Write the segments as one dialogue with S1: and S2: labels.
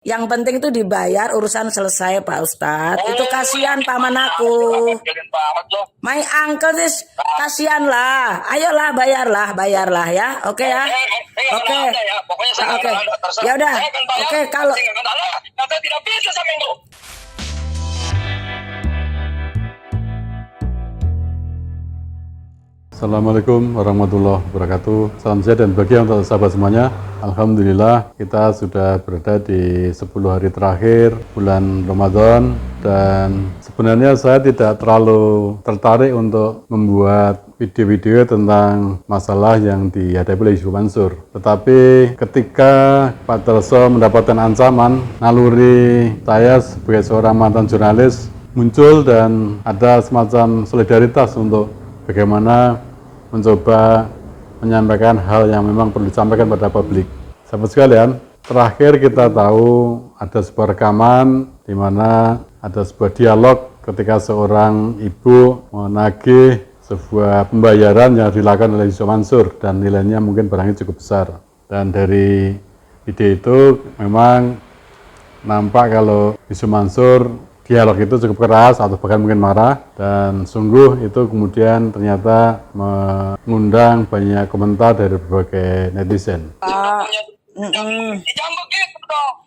S1: Yang penting itu dibayar, urusan selesai Pak Ustadz. Itu kasihan paman aku. My uncle this kasihan lah. Ayolah bayarlah ya. Oke ya. Oke. Oke. Ya udah. Oke kalau
S2: tidak bisa sama itu.
S3: Assalamualaikum warahmatullahi wabarakatuh. Salam sehat dan bahagia untuk sahabat semuanya. Alhamdulillah kita sudah berada di 10 hari terakhir bulan Ramadan, dan sebenarnya saya tidak terlalu tertarik untuk membuat video-video tentang masalah yang dihadapi oleh Yusuf Mansur. Tetapi ketika Pak Darso mendapatkan ancaman, naluri saya sebagai seorang mantan jurnalis muncul dan ada semacam solidaritas untuk bagaimana mencoba menyampaikan hal yang memang perlu disampaikan pada publik. Sahabat sekalian, terakhir kita tahu ada sebuah rekaman di mana ada sebuah dialog ketika seorang ibu menagih sebuah pembayaran yang dilakukan oleh Yusuf Mansur dan nilainya mungkin barangnya cukup besar. Dan dari video itu memang nampak kalau Yusuf Mansur dialog itu cukup keras atau bahkan mungkin marah, dan sungguh itu kemudian ternyata mengundang banyak komentar dari berbagai netizen.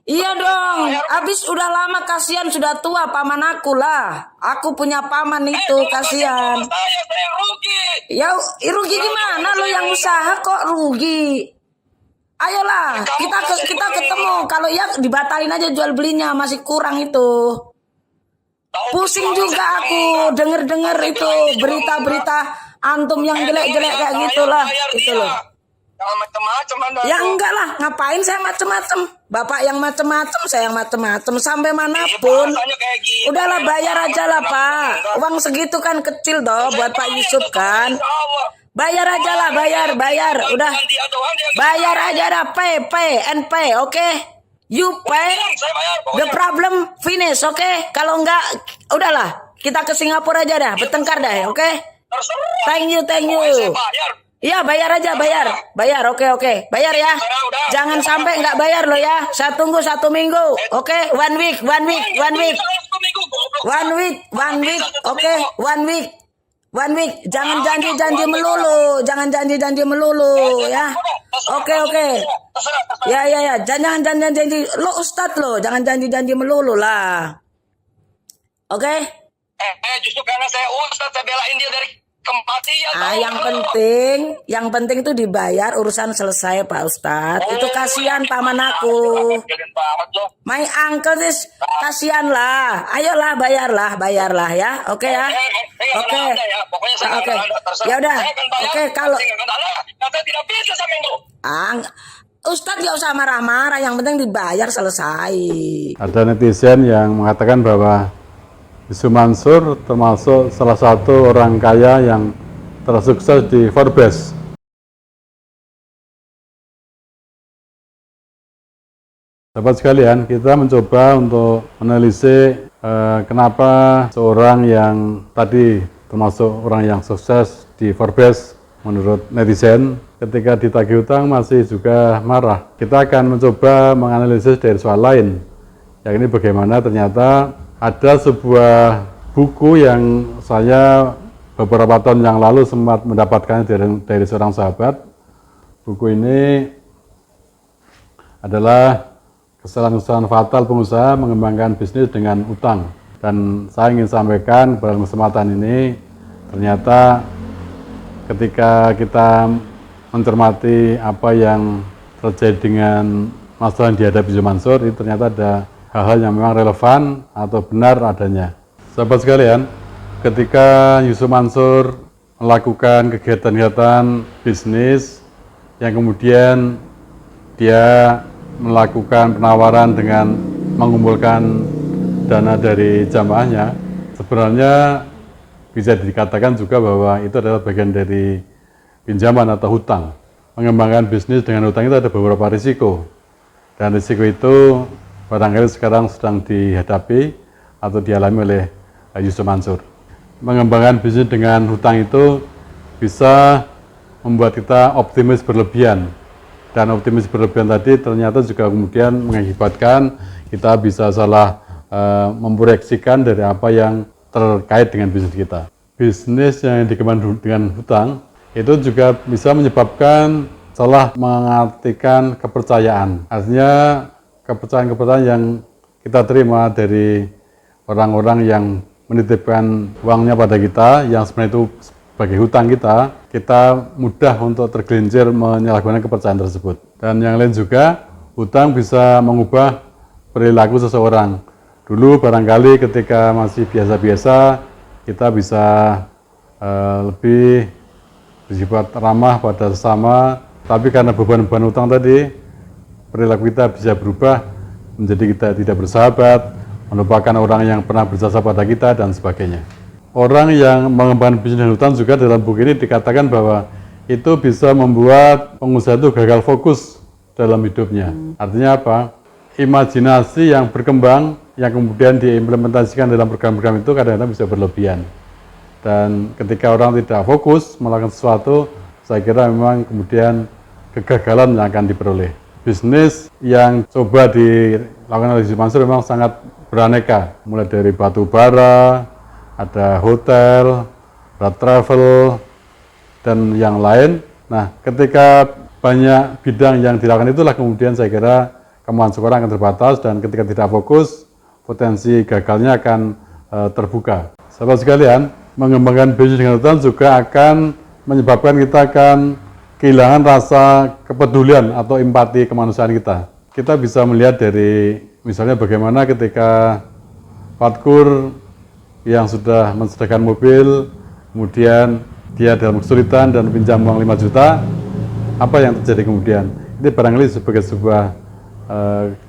S1: Iya dong, habis udah lama kasihan, sudah tua paman aku lah. Aku punya paman itu kasihan. Ya rugi gimana, lo yang usaha kok rugi. Ayolah kita ketemu, kalau ya dibatalin aja jual belinya, masih kurang itu. Pusing juga aku denger itu berita-berita antum yang jelek-jelek kayak gitulah, gitu loh. Ya enggak lah, ngapain saya macem-macem? Bapak yang macem-macem, saya yang macem-macem, sampai manapun. Udahlah bayar aja lah Pak. Uang segitu kan kecil toh buat Pak Yusuf kan. Bayar aja lah, bayar. Udah. Bayar aja lah, pay and pay, oke? You pay, the problem finish, oke? Kalau enggak, udahlah, kita ke Singapura aja dah, bertengkar dah, oke? Thank you. Iya, bayar aja, bayar, oke, bayar ya. Jangan sampai nggak bayar lo ya. Saya tunggu 1 minggu, oke? One week, oke? One week, jangan janji-janji melulu, ya. Oke. Ya, jangan janji. Lo Ustadz lo, jangan janji melulu lah. Oke?
S2: Justru karena saya Ustadz, saya belain dia dari kematian.
S1: Yang penting itu dibayar, urusan selesai Pak Ustadz. Itu kasihan paman aku. My uncle this kasihan lah. Ayolah bayarlah ya. Oke ya. Oke. Ya udah. Oke kalau
S2: tidak bisa sama itu.
S1: Ustadz gak usah marah-marah, yang penting dibayar selesai.
S3: Ada netizen yang mengatakan bahwa Yusuf Mansur termasuk salah satu orang kaya yang tersukses di Forbes. Sahabat sekalian, kita mencoba untuk menelisik kenapa seorang yang tadi termasuk orang yang sukses di Forbes menurut netizen ketika ditagih hutang masih juga marah. Kita akan mencoba menganalisis dari soal lain, yakni bagaimana ternyata ada sebuah buku yang saya beberapa tahun yang lalu sempat mendapatkan dari seorang sahabat. Buku ini adalah kesalahan fatal pengusaha mengembangkan bisnis dengan utang. Dan saya ingin sampaikan pada kesempatan ini, ternyata ketika kita mencermati apa yang terjadi dengan masalah yang dihadapi Yusuf Mansur, itu ternyata ada hal-hal yang memang relevan atau benar adanya. Sahabat sekalian, ketika Yusuf Mansur melakukan kegiatan-kegiatan bisnis yang kemudian dia melakukan penawaran dengan mengumpulkan dana dari jamaahnya, sebenarnya bisa dikatakan juga bahwa itu adalah bagian dari pinjaman atau hutang. Mengembangkan bisnis dengan hutang itu ada beberapa risiko, dan risiko itu barangkali sekarang sedang dihadapi atau dialami oleh Yusuf Mansur. Mengembangkan bisnis dengan hutang itu bisa membuat kita optimis berlebihan, dan optimis berlebihan tadi ternyata juga kemudian mengakibatkan kita bisa salah memproyeksikan dari apa yang terkait dengan bisnis kita. Bisnis yang dikembangkan dengan hutang itu juga bisa menyebabkan salah mengartikan kepercayaan. Artinya kepercayaan-kepercayaan yang kita terima dari orang-orang yang menitipkan uangnya pada kita, yang sebenarnya itu sebagai hutang kita mudah untuk tergelincir menyalahgunakan kepercayaan tersebut. Dan yang lain juga, hutang bisa mengubah perilaku seseorang. Dulu barangkali ketika masih biasa-biasa, kita bisa lebih bersifat ramah pada sesama, tapi karena beban-beban hutang tadi, perilaku kita bisa berubah menjadi kita tidak bersahabat, melupakan orang yang pernah berjasa pada kita, dan sebagainya. Orang yang mengembangkan bisnis dan hutang juga dalam buku ini dikatakan bahwa itu bisa membuat pengusaha itu gagal fokus dalam hidupnya. Artinya apa? Imajinasi yang berkembang, yang kemudian diimplementasikan dalam program-program itu kadang-kadang bisa berlebihan. Dan ketika orang tidak fokus melakukan sesuatu, saya kira memang kemudian kegagalan yang akan diperoleh. Bisnis yang coba dilakukan oleh Mansur memang sangat beraneka, mulai dari batu bara, ada hotel, ada travel, dan yang lain. Nah, ketika banyak bidang yang dilakukan itulah kemudian saya kira kemampuan seorang akan terbatas, dan ketika tidak fokus, potensi gagalnya akan terbuka. Sahabat sekalian, mengembangkan bisnis dengan hutang juga akan menyebabkan kita akan kehilangan rasa kepedulian atau empati kemanusiaan kita. Kita bisa melihat dari misalnya bagaimana ketika Fatkur yang sudah mensediakan mobil, kemudian dia dalam kesulitan dan pinjam uang 5 juta, apa yang terjadi kemudian? Ini barangkali sebagai sebuah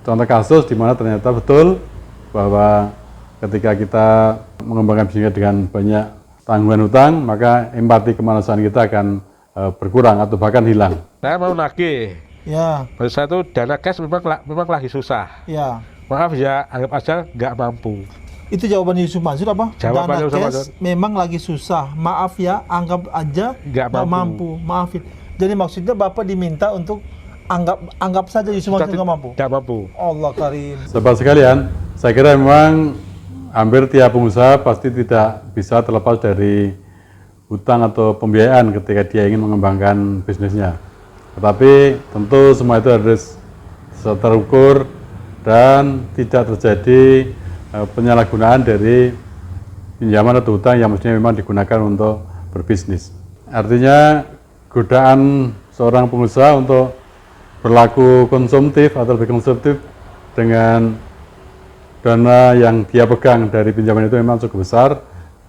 S3: contoh kasus di mana ternyata betul bahwa ketika kita mengembangkan bisnis dengan banyak tanggungan hutang, maka empati kemanusiaan kita akan berkurang atau bahkan hilang.
S4: Saya mau nagih.
S5: Ya.
S4: Menurut saya itu dana cash memang lagi susah.
S5: Ya.
S4: Maaf ya, anggap aja nggak mampu.
S5: Itu jawaban Yusuf Mansur apa?
S4: Jawaban
S5: Dana
S4: Yusuf
S5: cash
S4: Mansur.
S5: memang lagi susah. Maaf ya, anggap aja
S4: Nggak mampu.
S5: Maafin. Jadi maksudnya Bapak diminta untuk anggap saja Yusuf Mansur nggak mampu.
S4: Nggak mampu.
S5: Allah karim.
S3: Sahabat sekalian, saya kira memang hampir tiap pengusaha pasti tidak bisa terlepas dari hutang atau pembiayaan ketika dia ingin mengembangkan bisnisnya. Tetapi tentu semua itu harus terukur dan tidak terjadi penyalahgunaan dari pinjaman atau hutang yang mestinya memang digunakan untuk berbisnis. Artinya godaan seorang pengusaha untuk berlaku konsumtif atau lebih konsumtif dengan dana yang dia pegang dari pinjaman itu memang cukup besar,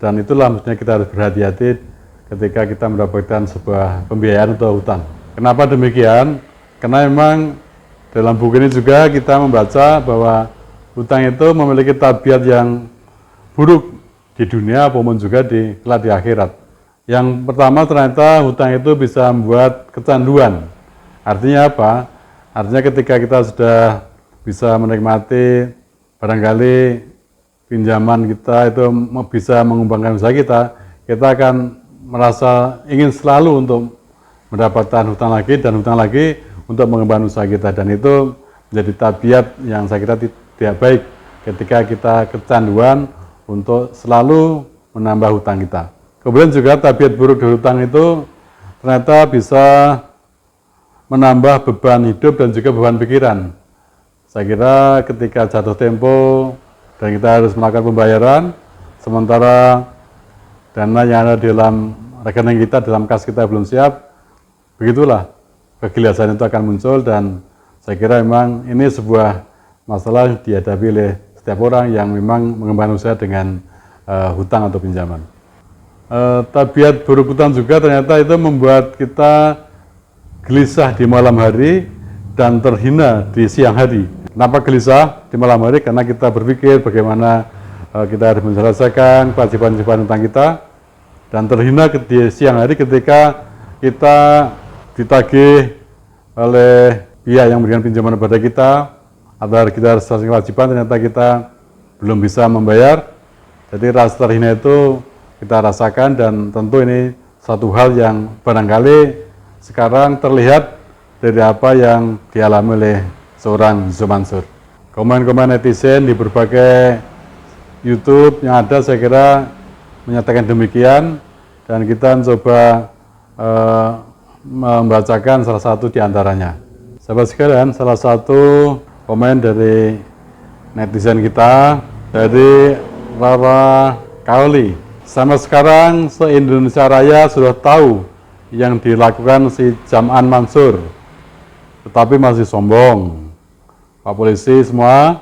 S3: dan itulah mestinya kita harus berhati-hati ketika kita mendapatkan sebuah pembiayaan atau hutang. Kenapa demikian? Karena memang dalam buku ini juga kita membaca bahwa hutang itu memiliki tabiat yang buruk di dunia maupun juga di akhirat. Yang pertama, ternyata hutang itu bisa membuat kecanduan. Artinya apa? Artinya ketika kita sudah bisa menikmati barangkali pinjaman kita itu bisa mengembangkan usaha kita akan merasa ingin selalu untuk mendapatkan hutang lagi untuk mengembangkan usaha kita, dan itu menjadi tabiat yang saya kira tidak baik ketika kita kecanduan untuk selalu menambah hutang kita. Kemudian juga tabiat buruk dari hutang itu ternyata bisa menambah beban hidup dan juga beban pikiran. Saya kira ketika jatuh tempo dan kita harus melakukan pembayaran, sementara dana yang ada di dalam rekening kita, dalam kas kita belum siap, begitulah kegelisahan itu akan muncul, dan saya kira memang ini sebuah masalah yang dihadapi oleh setiap orang yang memang mengembangkan usaha dengan hutang atau pinjaman. Tabiat buruk hutang juga ternyata itu membuat kita gelisah di malam hari dan terhina di siang hari. Kenapa gelisah di malam hari? Karena kita berpikir bagaimana kita harus menyelesaikan kewajiban-kewajiban hutang kita, dan terhina di siang hari ketika kita ditagih oleh pihak yang memberikan pinjaman kepada kita, atau kita harus selesai kewajiban, ternyata kita belum bisa membayar. Jadi rasa terhina itu kita rasakan, dan tentu ini satu hal yang barangkali sekarang terlihat dari apa yang dialami oleh seorang Yusuf Mansur. komen-komen netizen di berbagai YouTube yang ada saya kira menyatakan demikian, dan kita mencoba membacakan salah satu di antaranya. Sahabat sekalian, salah satu komen dari netizen kita dari Rara Kaoli. Sampai sekarang se-Indonesia Raya sudah tahu yang dilakukan si Jam'an Mansur, tetapi masih sombong. Pak Polisi semua,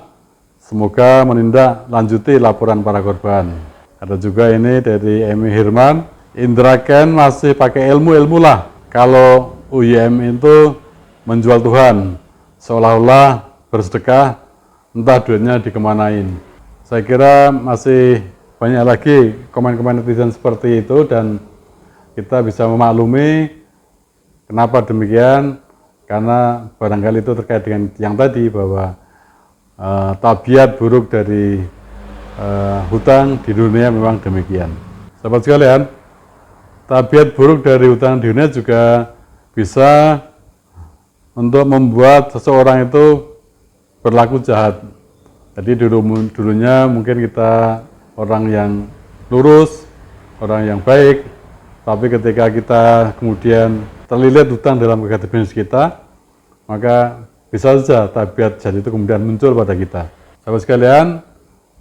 S3: semoga menindaklanjuti laporan para korban. Ada juga ini dari Emi Hirman, Indra Ken masih pakai ilmu lah. Kalau UIM itu menjual Tuhan, seolah-olah bersedekah, entah duitnya dikemanain. Saya kira masih banyak lagi komen-komen netizen seperti itu, dan kita bisa memaklumi kenapa demikian, karena barangkali itu terkait dengan yang tadi, bahwa tabiat buruk dari hutang di dunia memang demikian. Sahabat sekalian, tabiat buruk dari hutang di dunia juga bisa untuk membuat seseorang itu berlaku jahat. Jadi dulunya mungkin kita orang yang lurus, orang yang baik, tapi ketika kita kemudian terlilit hutang dalam kegiatan bisnis kita, maka bisa saja tabiat jahat itu kemudian muncul pada kita. Sahabat sekalian,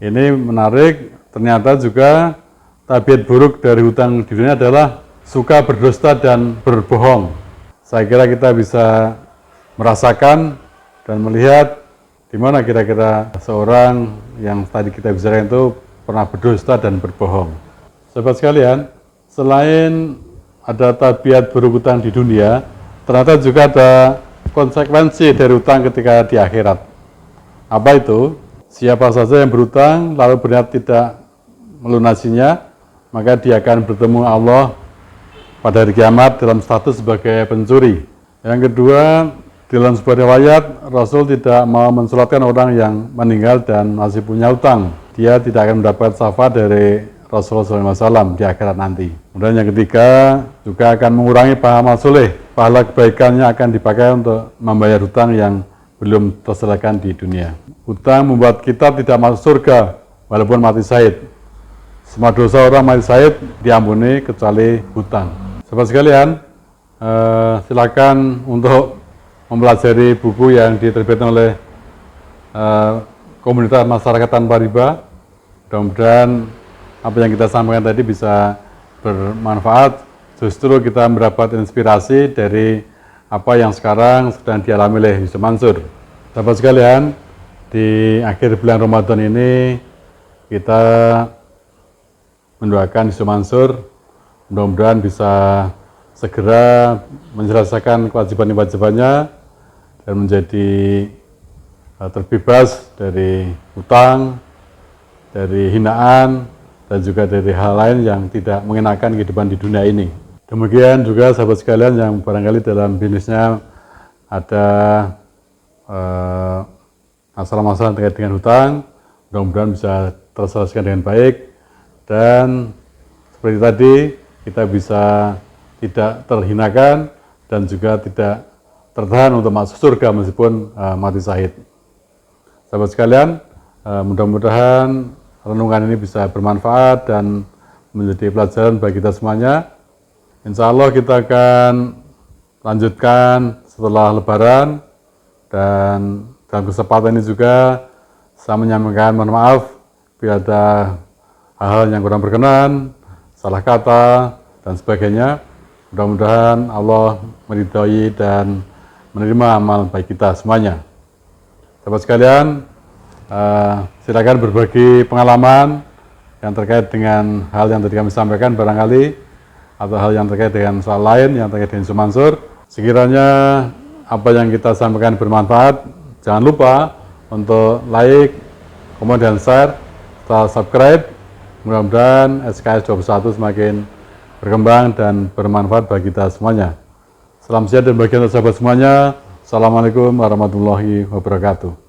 S3: ini menarik, ternyata juga tabiat buruk dari hutang di dunia adalah suka berdusta dan berbohong. Saya kira kita bisa merasakan dan melihat di mana kira-kira seorang yang tadi kita bicarakan itu pernah berdusta dan berbohong. Sahabat sekalian, selain ada tabiat buruk hutang di dunia, ternyata juga ada konsekuensi dari hutang ketika di akhirat. Apa itu? Siapa saja yang berhutang lalu berniat tidak melunasinya, maka dia akan bertemu Allah pada hari kiamat dalam status sebagai pencuri. Yang kedua, dalam sebuah riwayat, Rasul tidak mau mensolatkan orang yang meninggal dan masih punya hutang. Dia tidak akan mendapat syafaat dari Rasulullah SAW di akhirat nanti. Kemudian yang ketiga, juga akan mengurangi pahala soleh. Pahala kebaikannya akan dipakai untuk membayar hutang yang belum terselesaikan di dunia. Hutang membuat kita tidak masuk surga walaupun mati syahid. Semua dosa orang mati syahid diampuni kecuali hutang. Sahabat sekalian, silakan untuk mempelajari buku yang diterbitkan oleh komunitas masyarakat tanpa riba. Mudah-mudahan apa yang kita sampaikan tadi bisa bermanfaat. Justru kita mendapat inspirasi dari apa yang sekarang sedang dialami oleh Yusuf Mansur. Sahabat sekalian, di akhir bulan Ramadan ini kita mendoakan Yusuf Mansur, mudah-mudahan bisa segera menyelesaikan kewajiban-kewajibannya dan menjadi terbebas dari hutang, dari hinaan, dan juga dari hal lain yang tidak mengenakan kehidupan di dunia ini. Demikian juga sahabat sekalian yang barangkali dalam bisnisnya ada masalah-masalah terkait dengan hutang, mudah-mudahan bisa terselesaikan dengan baik, dan seperti tadi kita bisa tidak terhinakan dan juga tidak tertahan untuk masuk surga meskipun mati syahid. Sahabat sekalian, mudah-mudahan renungan ini bisa bermanfaat dan menjadi pelajaran bagi kita semuanya. Insya Allah kita akan lanjutkan setelah Lebaran, dan dalam kesempatan ini juga saya menyampaikan mohon maaf bila ada hal-hal yang kurang berkenan, salah kata, dan sebagainya. Mudah-mudahan Allah meridhai dan menerima amal baik kita semuanya. Sahabat sekalian, silakan berbagi pengalaman yang terkait dengan hal yang tadi kami sampaikan barangkali, atau hal yang terkait dengan soal lain yang terkait dengan Yusuf Mansur. Sekiranya apa yang kita sampaikan bermanfaat, jangan lupa untuk like, komen, dan share, serta subscribe. Mudah-mudahan SKS 21 semakin berkembang dan bermanfaat bagi kita semuanya. Salam sehat dan bahagia untuk sahabat semuanya. Assalamualaikum warahmatullahi wabarakatuh.